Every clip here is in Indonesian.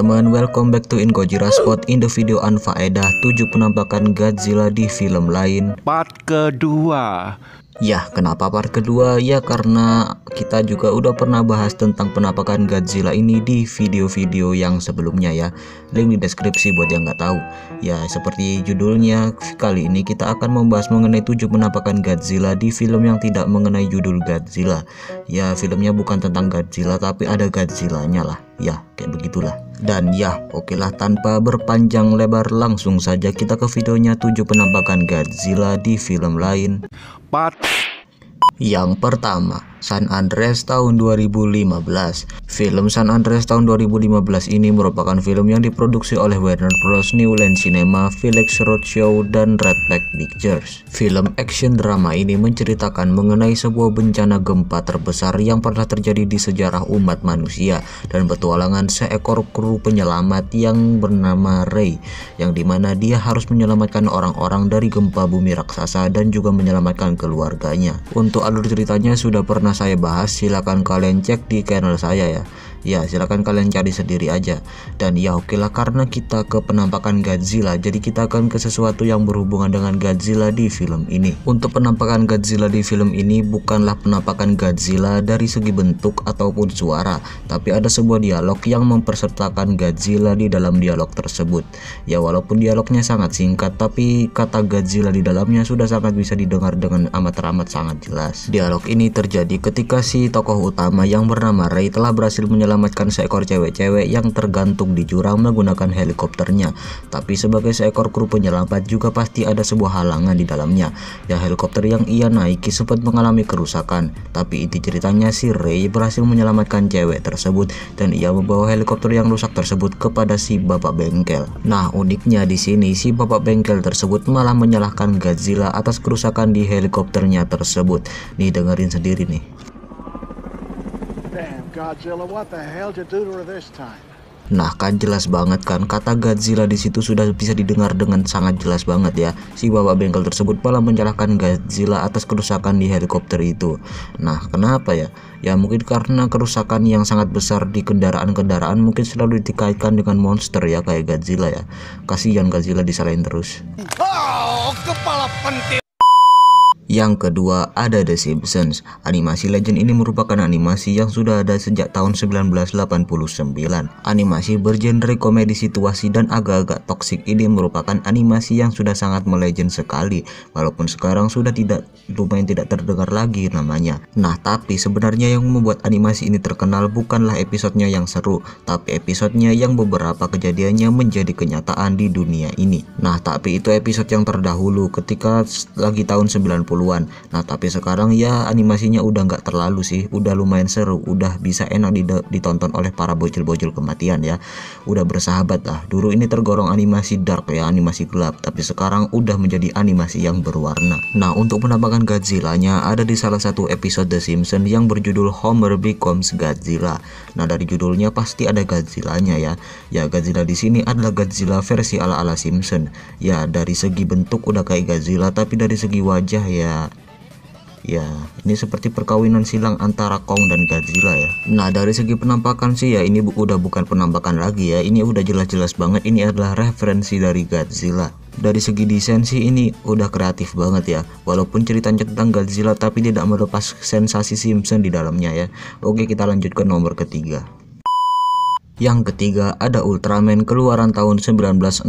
teman-teman, welcome back to Ingojira Spot. In the video Anfaedah 7 penampakan Godzilla di film lain. Part kedua. Ya, kenapa part kedua? Ya karena kita juga udah pernah bahas tentang penampakan Godzilla ini di video-video yang sebelumnya ya. Link di deskripsi buat yang nggak tahu. Ya, seperti judulnya, kali ini kita akan membahas mengenai 7 penampakan Godzilla di film yang tidak mengenai judul Godzilla. Ya, filmnya bukan tentang Godzilla tapi ada Godzilla-nya lah. Ya, kayak begitulah. Dan ya, okelah, tanpa berpanjang lebar langsung saja kita ke videonya 7 penampakan Godzilla di film lain. Part Yang pertama, San Andreas tahun 2015. Film San Andreas tahun 2015 ini merupakan film yang diproduksi oleh Warner Bros, New Line Cinema, Felix Roadshow, dan Red Flag Pictures. Film action drama ini menceritakan mengenai sebuah bencana gempa terbesar yang pernah terjadi di sejarah umat manusia dan petualangan seekor kru penyelamat yang bernama Ray, yang dimana dia harus menyelamatkan orang-orang dari gempa bumi raksasa dan juga menyelamatkan keluarganya. Untuk alur ceritanya sudah pernah saya bahas, silahkan kalian cek di channel saya ya. Ya, silahkan kalian cari sendiri aja. Dan ya okelah, karena kita ke penampakan Godzilla, jadi kita akan ke sesuatu yang berhubungan dengan Godzilla di film ini. Untuk penampakan Godzilla di film ini bukanlah penampakan Godzilla dari segi bentuk ataupun suara, tapi ada sebuah dialog yang mempersertakan Godzilla di dalam dialog tersebut. Ya, walaupun dialognya sangat singkat, tapi kata Godzilla di dalamnya sudah sangat bisa didengar dengan amat sangat jelas. Dialog ini terjadi ketika si tokoh utama yang bernama Ray telah berhasil menyelamatkan seekor cewek-cewek yang tergantung di jurang menggunakan helikopternya. Tapi sebagai seekor kru penyelamat juga pasti ada sebuah halangan di dalamnya. Ya, helikopter yang ia naiki sempat mengalami kerusakan. Tapi inti ceritanya si Ray berhasil menyelamatkan cewek tersebut dan ia membawa helikopter yang rusak tersebut kepada si bapak bengkel. Nah, uniknya di sini si bapak bengkel tersebut malah menyalahkan Godzilla atas kerusakan di helikopternya tersebut. Nih, dengerin sendiri nih. Godzilla, what the hell did you do to her this time? Nah, kan jelas banget kan, kata Godzilla di situ sudah bisa didengar dengan sangat jelas banget ya. Si bapak bengkel tersebut malah menyalahkan Godzilla atas kerusakan di helikopter itu. Nah, kenapa ya? Ya mungkin karena kerusakan yang sangat besar di kendaraan-kendaraan mungkin selalu dikaitkan dengan monster ya, kayak Godzilla ya. Kasihan Godzilla disalahin terus. Oh, kepala pentil. Yang kedua ada The Simpsons. Animasi legend ini merupakan animasi yang sudah ada sejak tahun 1989. Animasi bergenre komedi situasi dan agak-agak toksik ini merupakan animasi yang sudah sangat melegend sekali, walaupun sekarang sudah lumayan tidak terdengar lagi namanya. Nah, tapi sebenarnya yang membuat animasi ini terkenal bukanlah episodenya yang seru, tapi episodenya yang beberapa kejadiannya menjadi kenyataan di dunia ini. Nah, tapi itu episode yang terdahulu ketika lagi tahun 90-an. Nah, tapi sekarang ya animasinya udah nggak terlalu sih, udah lumayan seru, udah bisa enak ditonton oleh para bocil-bocil kematian ya. Udah bersahabat lah. Dulu ini tergolong animasi dark ya, animasi gelap, tapi sekarang udah menjadi animasi yang berwarna. Nah, untuk penampakan Godzilla-nya ada di salah satu episode The Simpsons yang berjudul Homer Becomes Godzilla. Nah, dari judulnya pasti ada Godzilla-nya ya. Ya, Godzilla di sini adalah Godzilla versi ala-ala Simpson. Ya, dari segi bentuk udah kayak Godzilla, tapi dari segi wajah ya ini seperti perkawinan silang antara Kong dan Godzilla ya. Nah, dari segi penampakan sih ya ini udah bukan penampakan lagi ya, ini udah jelas-jelas banget ini adalah referensi dari Godzilla. Dari segi desain sih ini udah kreatif banget ya, walaupun ceritanya tentang Godzilla tapi tidak melepas sensasi Simpson di dalamnya ya. Oke, kita lanjut ke nomor ketiga. Yang ketiga ada Ultraman keluaran tahun 1966.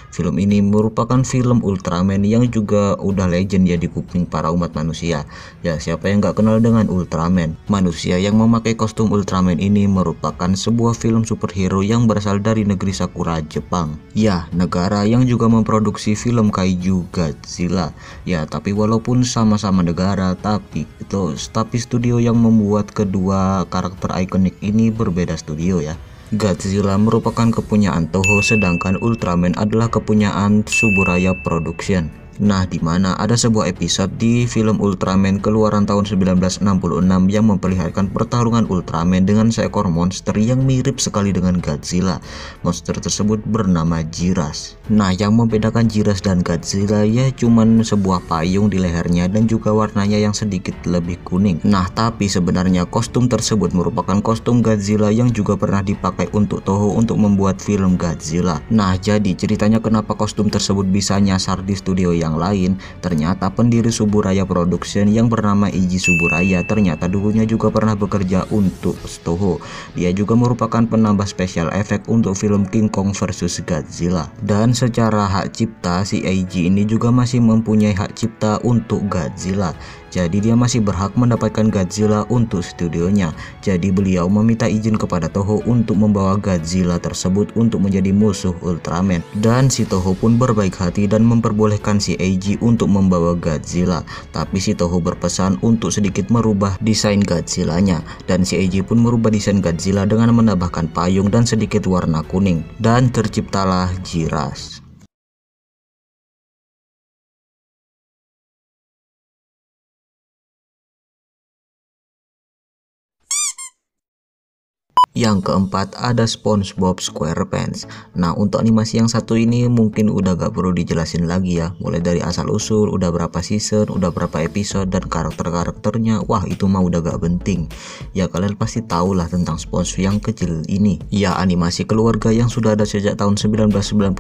Film ini merupakan film Ultraman yang juga udah legend ya di kuping para umat manusia. Ya, siapa yang gak kenal dengan Ultraman? Manusia yang memakai kostum Ultraman ini merupakan sebuah film superhero yang berasal dari negeri Sakura, Jepang. Ya, negara yang juga memproduksi film kaiju Godzilla. Ya, tapi walaupun sama-sama negara, tapi studio yang membuat kedua karakter ikonik ini berbeda studio ya. Godzilla merupakan kepunyaan Toho, sedangkan Ultraman adalah kepunyaan Suburaya Production. Nah, di mana ada sebuah episode di film Ultraman keluaran tahun 1966 yang memperlihatkan pertarungan Ultraman dengan seekor monster yang mirip sekali dengan Godzilla. Monster tersebut bernama Jiras. Nah, yang membedakan Jiras dan Godzilla ya cuman sebuah payung di lehernya dan juga warnanya yang sedikit lebih kuning. Nah, tapi sebenarnya kostum tersebut merupakan kostum Godzilla yang juga pernah dipakai untuk Toho untuk membuat film Godzilla. Nah, jadi ceritanya kenapa kostum tersebut bisa nyasar di studio yang lain, ternyata pendiri Suburaya Production yang bernama Eiji Suburaya ternyata dulunya juga pernah bekerja untuk Toho. Dia juga merupakan penambah special effect untuk film King Kong vs Godzilla. Dan secara hak cipta, si Eiji ini juga masih mempunyai hak cipta untuk Godzilla. Jadi dia masih berhak mendapatkan Godzilla untuk studionya. Jadi beliau meminta izin kepada Toho untuk membawa Godzilla tersebut untuk menjadi musuh Ultraman. Dan si Toho pun berbaik hati dan memperbolehkan si Eiji untuk membawa Godzilla. Tapi si Toho berpesan untuk sedikit merubah desain Godzilla-nya. Dan si Eiji pun merubah desain Godzilla dengan menambahkan payung dan sedikit warna kuning. Dan terciptalah Jiras. Yang keempat ada SpongeBob SquarePants. Nah, untuk animasi yang satu ini mungkin udah gak perlu dijelasin lagi ya. Mulai dari asal usul, udah berapa season, udah berapa episode, dan karakter-karakternya, wah itu mah udah gak penting. Ya kalian pasti tahu lah tentang SpongeBob yang kecil ini. Ya, animasi keluarga yang sudah ada sejak tahun 1999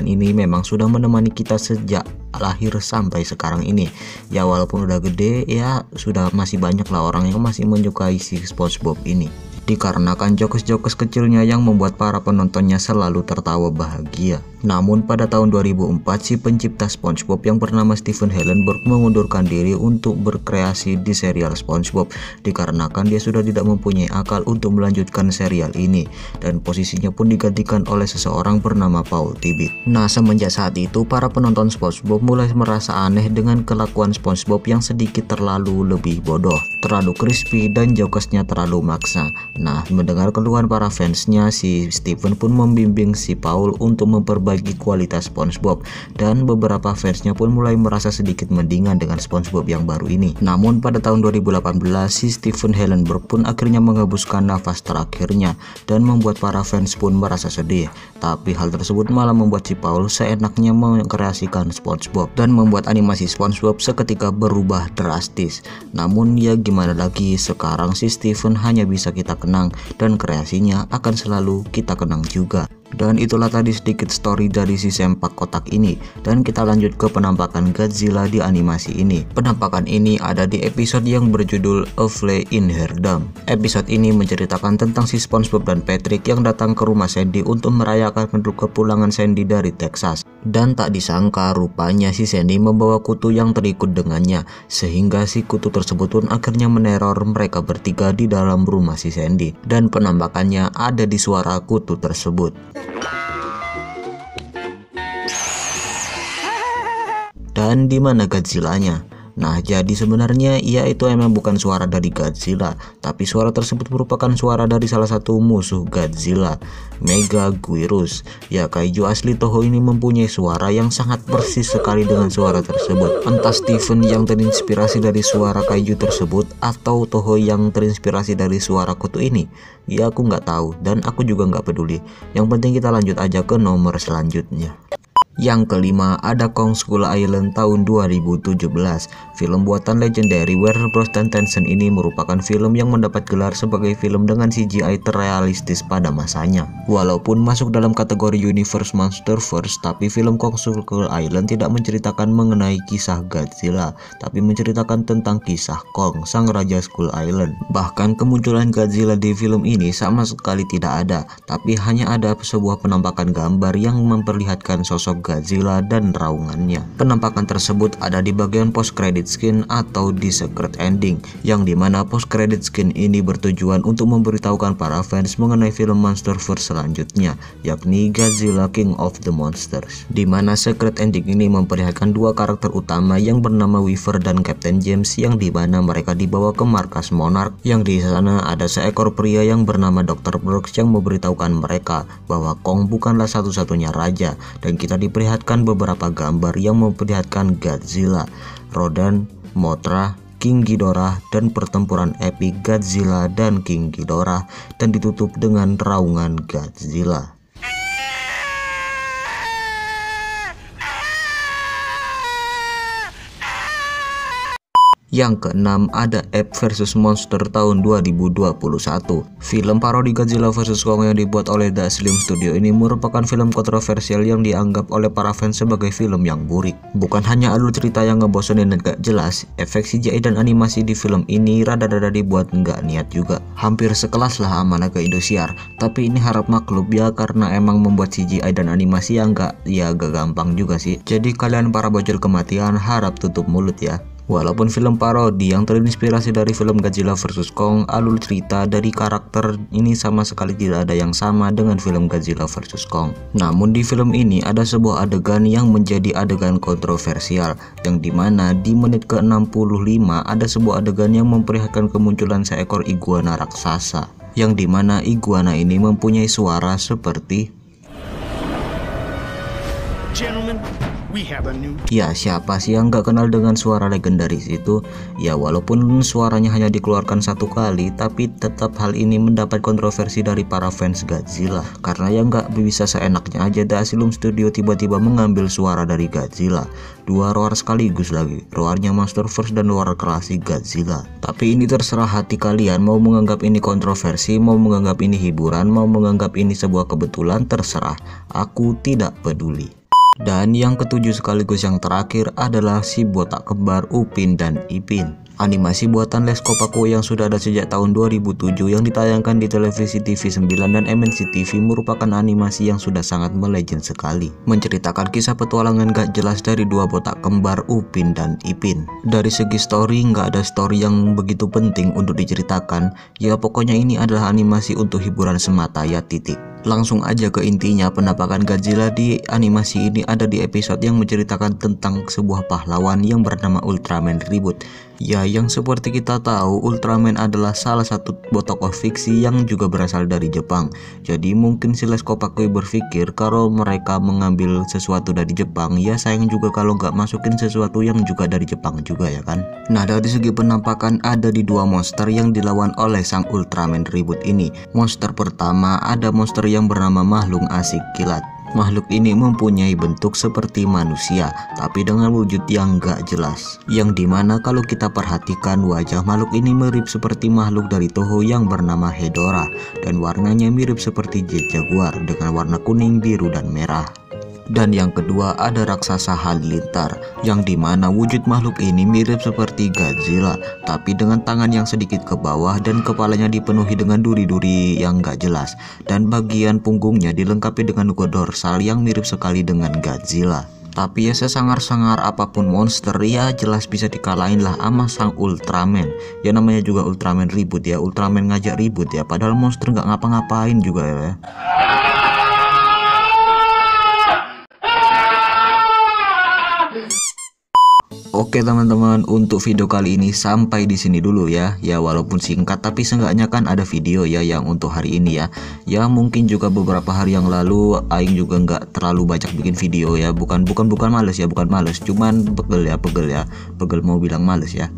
ini memang sudah menemani kita sejak lahir sampai sekarang ini. Ya walaupun udah gede, ya sudah masih banyak lah orang yang masih menyukai si SpongeBob ini. Dikarenakan jokes-jokes kecilnya yang membuat para penontonnya selalu tertawa bahagia. Namun pada tahun 2004 si pencipta SpongeBob yang bernama Stephen Hillenburg mengundurkan diri untuk berkreasi di serial SpongeBob dikarenakan dia sudah tidak mempunyai akal untuk melanjutkan serial ini, dan posisinya pun digantikan oleh seseorang bernama Paul Tibbitt. Nah, semenjak saat itu para penonton SpongeBob mulai merasa aneh dengan kelakuan SpongeBob yang sedikit terlalu lebih bodoh, terlalu crispy, dan jokesnya terlalu maksa. Nah, mendengar keluhan para fansnya, si Stephen pun membimbing si Paul untuk memperbaiki kualitas SpongeBob, dan beberapa fansnya pun mulai merasa sedikit mendingan dengan SpongeBob yang baru ini. Namun pada tahun 2018 si Stephen Hillenburg pun akhirnya menghembuskan nafas terakhirnya dan membuat para fans pun merasa sedih. Tapi hal tersebut malah membuat si Paul seenaknya mengkreasikan SpongeBob dan membuat animasi SpongeBob seketika berubah drastis. Namun ya gimana lagi, sekarang si Stephen hanya bisa kita kenang dan kreasinya akan selalu kita kenang juga. Dan itulah tadi sedikit story dari si sempak kotak ini, dan kita lanjut ke penampakan Godzilla di animasi ini. Penampakan ini ada di episode yang berjudul A Fly in Her Dam. Episode ini menceritakan tentang si SpongeBob dan Patrick yang datang ke rumah Sandy untuk merayakan kepulangan Sandy dari Texas. Dan tak disangka rupanya si Sandy membawa kutu yang terikut dengannya, sehingga si kutu tersebut pun akhirnya meneror mereka bertiga di dalam rumah si Sandy. Dan penampakannya ada di suara kutu tersebut. Dan di mana Godzilla-nya? Nah, jadi sebenarnya ia itu emang bukan suara dari Godzilla, tapi suara tersebut merupakan suara dari salah satu musuh Godzilla, Megaguirus. Ya, kaiju asli Toho ini mempunyai suara yang sangat persis sekali dengan suara tersebut. Entah Stephen yang terinspirasi dari suara kaiju tersebut atau Toho yang terinspirasi dari suara kutu ini, ya aku nggak tahu dan aku juga nggak peduli. Yang penting kita lanjut aja ke nomor selanjutnya. Yang kelima ada Kong Skull Island tahun 2017. Film buatan legendary Warner Bros dan Tencent ini merupakan film yang mendapat gelar sebagai film dengan CGI terrealistis pada masanya. Walaupun masuk dalam kategori Universe Monsterverse, tapi film Kong Skull Island tidak menceritakan mengenai kisah Godzilla, tapi menceritakan tentang kisah Kong, sang raja Skull Island. Bahkan kemunculan Godzilla di film ini sama sekali tidak ada, tapi hanya ada sebuah penampakan gambar yang memperlihatkan sosok Godzilla dan raungannya. Penampakan tersebut ada di bagian post credit scene atau di secret ending, yang dimana post credit scene ini bertujuan untuk memberitahukan para fans mengenai film Monsterverse selanjutnya, yakni Godzilla King of the Monsters. Dimana secret ending ini memperlihatkan dua karakter utama yang bernama Weaver dan Captain James, yang dimana mereka dibawa ke markas Monarch, yang di sana ada seekor pria yang bernama Dr. Brooks yang memberitahukan mereka bahwa Kong bukanlah satu-satunya raja, dan kita memperlihatkan beberapa gambar yang memperlihatkan Godzilla, Rodan, Mothra, King Ghidorah, dan pertempuran epik Godzilla dan King Ghidorah, dan ditutup dengan raungan Godzilla. Yang keenam ada Ape vs Monster tahun 2021. Film parodi Godzilla vs Kong yang dibuat oleh The Slim Studio ini merupakan film kontroversial yang dianggap oleh para fans sebagai film yang burik. Bukan hanya alur cerita yang ngebosenin dan gak jelas, efek CGI dan animasi di film ini rada-rada dibuat nggak niat juga. Hampir sekelas lah sama Naga Indosiar, tapi ini harap maklum ya karena emang membuat CGI dan animasi yang gak gampang juga sih. Jadi kalian para bocil kematian harap tutup mulut ya. Walaupun film parodi yang terinspirasi dari film Godzilla vs Kong, alur cerita dari karakter ini sama sekali tidak ada yang sama dengan film Godzilla vs Kong. Namun di film ini ada sebuah adegan yang menjadi adegan kontroversial, yang dimana di menit ke-65 ada sebuah adegan yang memperlihatkan kemunculan seekor iguana raksasa, yang dimana iguana ini mempunyai suara seperti Gentlemen, we have a new... Ya, siapa sih yang gak kenal dengan suara legendaris itu? Ya, walaupun suaranya hanya dikeluarkan satu kali, tapi tetap hal ini mendapat kontroversi dari para fans Godzilla. Karena yang gak bisa seenaknya aja The Asylum Studio tiba-tiba mengambil suara dari Godzilla. Dua roar sekaligus lagi, roarnya Monsterverse dan roar klasik Godzilla. Tapi ini terserah hati kalian, mau menganggap ini kontroversi, mau menganggap ini hiburan, mau menganggap ini sebuah kebetulan, terserah. Aku tidak peduli. Dan yang ketujuh sekaligus yang terakhir adalah si botak kembar Upin dan Ipin. Animasi buatan Les Kopaku yang sudah ada sejak tahun 2007 yang ditayangkan di televisi TV9 dan MNC TV merupakan animasi yang sudah sangat melegend sekali. Menceritakan kisah petualangan gak jelas dari dua botak kembar Upin dan Ipin. Dari segi story nggak ada story yang begitu penting untuk diceritakan. Ya pokoknya ini adalah animasi untuk hiburan semata ya titik. Langsung aja ke intinya, penampakan Godzilla di animasi ini ada di episode yang menceritakan tentang sebuah pahlawan yang bernama Ultraman Reboot. Ya, yang seperti kita tahu, Ultraman adalah salah satu tokoh fiksi yang juga berasal dari Jepang. Jadi mungkin si Les Kopaku berpikir kalau mereka mengambil sesuatu dari Jepang, ya sayang juga kalau nggak masukin sesuatu yang juga dari Jepang juga ya kan. Nah, dari segi penampakan ada di dua monster yang dilawan oleh sang Ultraman Reboot ini. Monster pertama ada monster yang bernama Makhluk Asik Kilat. Makhluk ini mempunyai bentuk seperti manusia, tapi dengan wujud yang gak jelas. Yang dimana kalau kita perhatikan wajah makhluk ini mirip seperti makhluk dari Toho yang bernama Hedorah, dan warnanya mirip seperti Jet Jaguar dengan warna kuning, biru, dan merah. Dan yang kedua ada raksasa halilintar, yang dimana wujud makhluk ini mirip seperti Godzilla, tapi dengan tangan yang sedikit ke bawah dan kepalanya dipenuhi dengan duri-duri yang gak jelas, dan bagian punggungnya dilengkapi dengan dorsal yang mirip sekali dengan Godzilla. Tapi ya sesangar-sangar apapun monster ya jelas bisa dikalahin lah sama sang Ultraman. Ya namanya juga Ultraman Reboot ya, Ultraman ngajak ribut ya, padahal monster gak ngapa-ngapain juga ya. Oke teman-teman, untuk video kali ini sampai di sini dulu ya. Ya walaupun singkat tapi seenggaknya kan ada video ya yang untuk hari ini ya. Ya mungkin juga beberapa hari yang lalu Aing juga nggak terlalu banyak bikin video ya. Bukan males ya, bukan males, cuman pegel mau bilang males ya.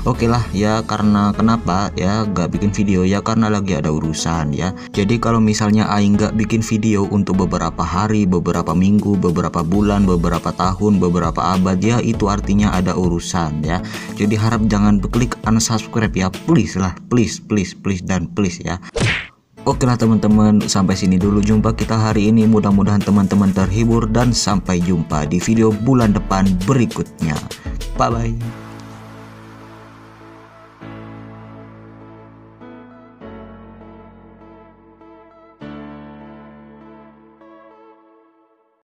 Oke lah ya, karena kenapa ya nggak bikin video ya karena lagi ada urusan ya. Jadi kalau misalnya Aing nggak bikin video untuk beberapa hari, beberapa minggu, beberapa bulan, beberapa tahun, beberapa abad ya itu artinya ada urusan ya. Jadi harap jangan klik unsubscribe ya, please lah, please dan please ya. Oke lah teman-teman, sampai sini dulu jumpa kita hari ini. Mudah-mudahan teman-teman terhibur dan sampai jumpa di video bulan depan berikutnya. Bye bye.